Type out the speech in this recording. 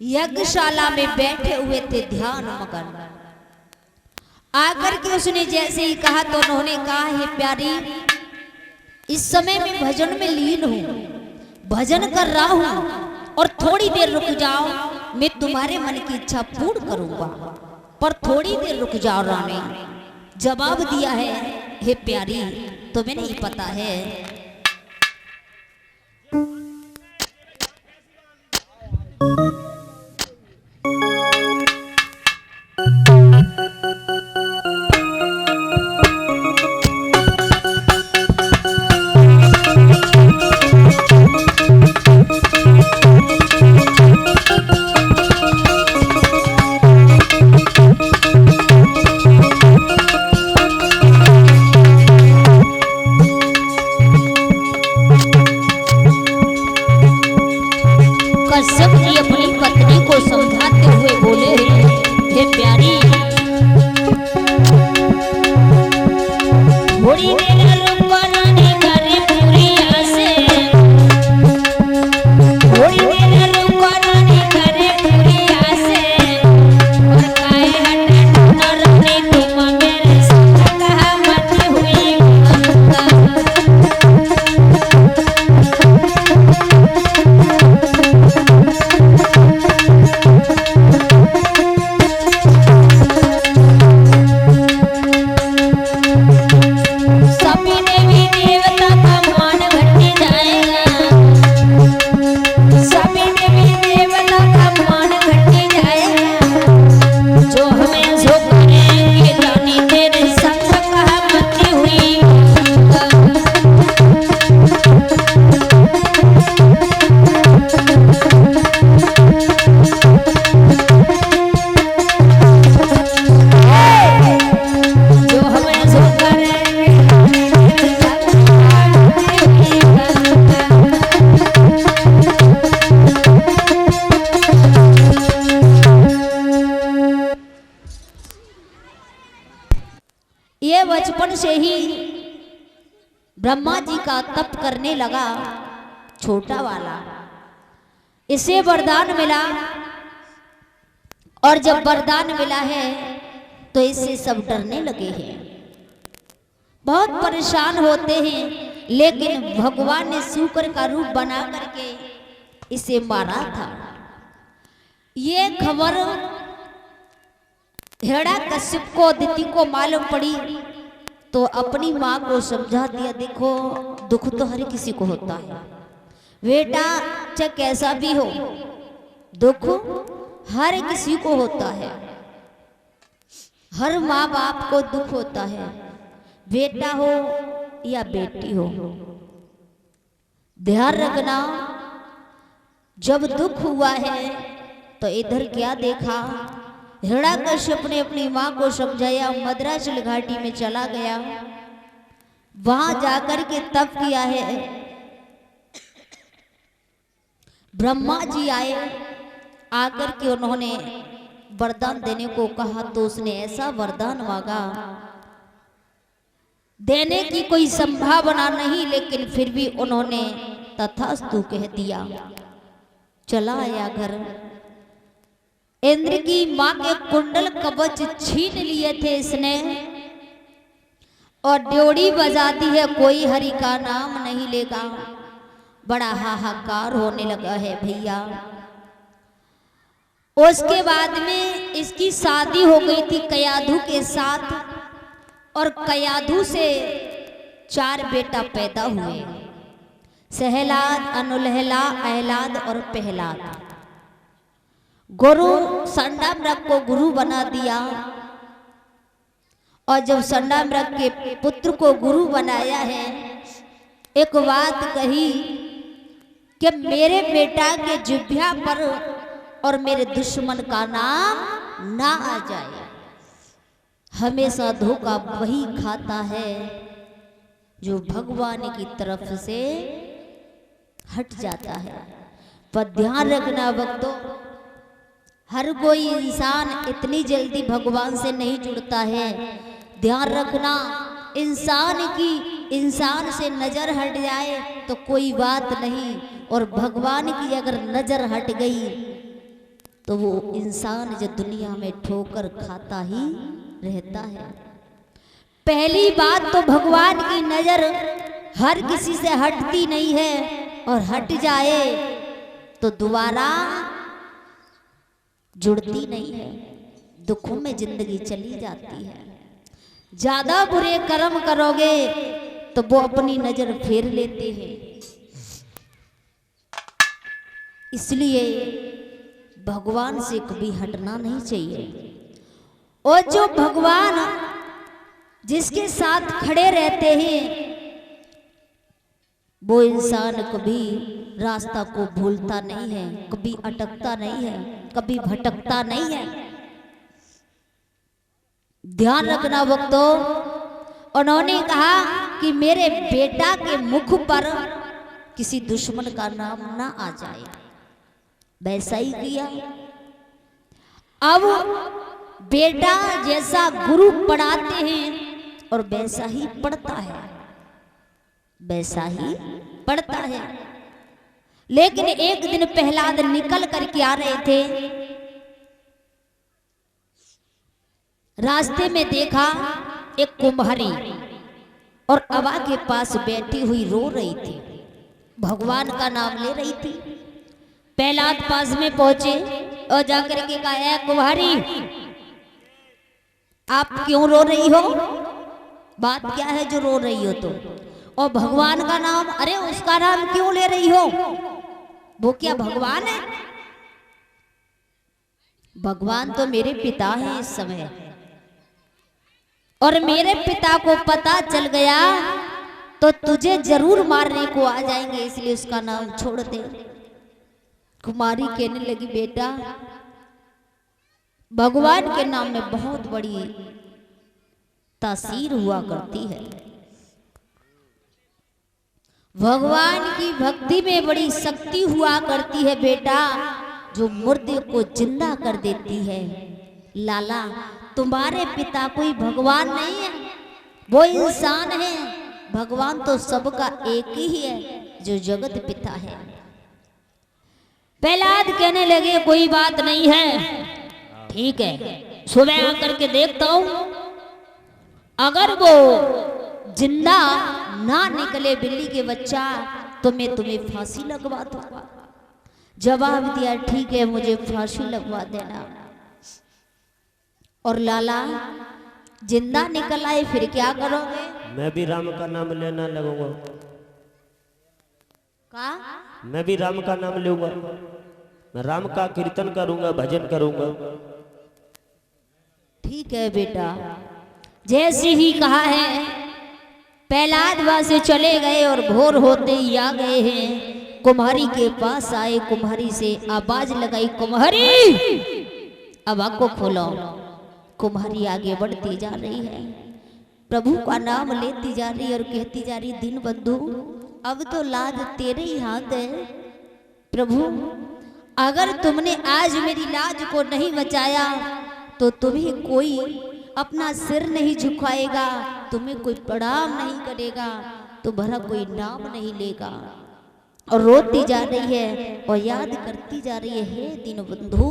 यज्ञशाला में बैठे हुए थे ध्यान मगन। आकर के उसने जैसे ही कहा तो उन्होंने कहा, हे प्यारी, इस समय मैं भजन में लीन हूं, भजन कर रहा हूं और थोड़ी देर रुक जाओ, मैं तुम्हारे मन की इच्छा पूर्ण करूंगा, पर थोड़ी देर रुक जाओ। रानी जवाब दिया है, हे प्यारी, तुम्हें नहीं पता है कश्यप जी अपनी पत्नी को समझाते हुए बोले, हे प्यारी, थोड़ी देर रुको रानी, करे पूरी आसे, थोड़ी देर रुको रानी, करे पूरी आसे, और काहे हटे न रानी, तुम मेरे संग कहा मत हुई ये बचपन से ही ब्रह्मा जी का तप करने लगा, छोटा वाला। इसे वरदान मिला, और जब वरदान मिला है तो इससे सब डरने लगे हैं, बहुत परेशान होते हैं। लेकिन भगवान ने शूकर का रूप बना करके इसे मारा था। ये खबर हिरण्यकश्यप को, अदिति को मालूम पड़ी तो अपनी माँ को समझा दिया, देखो दुख तो हर किसी को होता है बेटा, चाहे कैसा भी हो, दुख हर किसी को होता है, हर माँ बाप को दुख होता है, बेटा हो या बेटी हो। ध्यान रखना, जब दुख हुआ है तो इधर क्या देखा, हिरण्यकश्यप ने अपनी माँ को समझाया, मद्राचल घाटी में चला गया, वहां जाकर के तप किया है। ब्रह्मा जी आए, आकर के उन्होंने वरदान देने को कहा तो उसने ऐसा वरदान मांगा, देने की कोई संभावना नहीं, लेकिन फिर भी उन्होंने तथास्तु कह दिया। चला आया घर, इंद्र की मां के कुंडल कवच छीन लिए थे इसने, और ड्योढ़ी बजा दी है, कोई हरि का नाम नहीं लेगा। बड़ा हाहाकार होने लगा है भैया। उसके बाद में इसकी शादी हो गई थी कयाधु के साथ, और कयाधु से 4 बेटा पैदा हुए, सहलाद, अनुलहला, अहलाद और पहलाद। गुरु संडामृग को गुरु बना दिया, और जब संडामृग के पुत्र को गुरु बनाया है, एक बात कही कि मेरे बेटा के जिह्वा पर और मेरे दुश्मन का नाम ना आ जाए। हमेशा धोखा वही खाता है जो भगवान की तरफ से हट जाता है। पर ध्यान रखना भक्तों, हर कोई इंसान इतनी जल्दी भगवान से नहीं जुड़ता है। ध्यान रखना, इंसान से नजर हट जाए तो कोई बात नहीं, और भगवान की अगर नजर हट गई तो वो इंसान जो दुनिया में ठोकर खाता ही रहता है। पहली बात तो भगवान की नजर हर किसी से हटती नहीं है, और हट जाए तो दोबारा जुड़ती नहीं है, दुखों में जिंदगी चली जाती है। ज्यादा बुरे कर्म करोगे तो वो अपनी नजर फेर लेते हैं। इसलिए भगवान से कभी हटना नहीं चाहिए। और जो भगवान जिसके साथ खड़े रहते हैं वो इंसान कभी रास्ता को भूलता नहीं है, कभी अटकता नहीं है, कभी भटकता नहीं है। ध्यान रखना भक्तों, उन्होंने कहा कि मेरे बेटा के मुख पर किसी दुश्मन का नाम ना आ जाए, वैसा ही किया। अब बेटा जैसा गुरु पढ़ाते हैं और वैसा ही पढ़ता है, वैसा ही पढ़ता है। लेकिन एक दिन प्रहलाद निकल करके आ रहे थे, रास्ते में देखा एक कुम्हारी और अबा के पास बैठी हुई रो रही थी, भगवान का नाम ले रही थी। प्रहलाद पास में पहुंचे और जाकर के कहा, कुम्हारी आप क्यों रो रही हो, बात क्या है जो रो रही हो तुम? और भगवान का नाम, अरे उसका नाम क्यों ले रही हो, वो क्या भगवान है? भगवान तो मेरे पिता हैं इस समय, और मेरे पिता को पता चल गया तो तुझे जरूर मारने को आ जाएंगे, इसलिए उसका नाम छोड़ दे। कुमारी कहने लगी, बेटा भगवान के नाम में बहुत बड़ी तासीर हुआ करती है, भगवान की भक्ति में बड़ी शक्ति हुआ करती है बेटा, जो मुर्दे को जिंदा कर देती है। लाला तुम्हारे पिता कोई भगवान नहीं है, वो इंसान है, भगवान तो सबका एक ही है जो जगत पिता है। प्रहलाद कहने लगे, कोई बात नहीं है, ठीक है, सुबह आकर के देखता हूं, अगर वो जिंदा ना निकले बिल्ली के बच्चा तो मैं तुम्हें फांसी लगवा दूंगा। जवाब दिया, ठीक है, मुझे फांसी लगवा देना। और लाला जिंदा निकल आए फिर क्या करोगे? मैं भी राम का नाम लेना लगूंगा। का? मैं भी राम का नाम लूंगा, मैं राम का कीर्तन करूंगा, भजन करूंगा। ठीक है बेटा, जैसे ही कहा है प्रहलाद वहां से चले गए और भोर होते ही आ गए हैं। कुम्हारी के पास आए, कुम्हारी से आवाज लगाई, कुम्हारी अब आंख को खोलो। कुम्हारी आगे बढ़ती जा रही है, प्रभु का नाम लेती जा रही और कहती जा रही, दीन बंधु अब तो लाज तेरे ही हाथ है प्रभु, अगर तुमने आज मेरी लाज को नहीं बचाया तो तुम्हें कोई अपना सिर नहीं झुकाएगा, तुम्हें कोई प्रणाम नहीं करेगा, तुम्हारा कोई नाम नहीं लेगा। और रोती जा रही है और याद करती जा रही है, हे दीन बंधु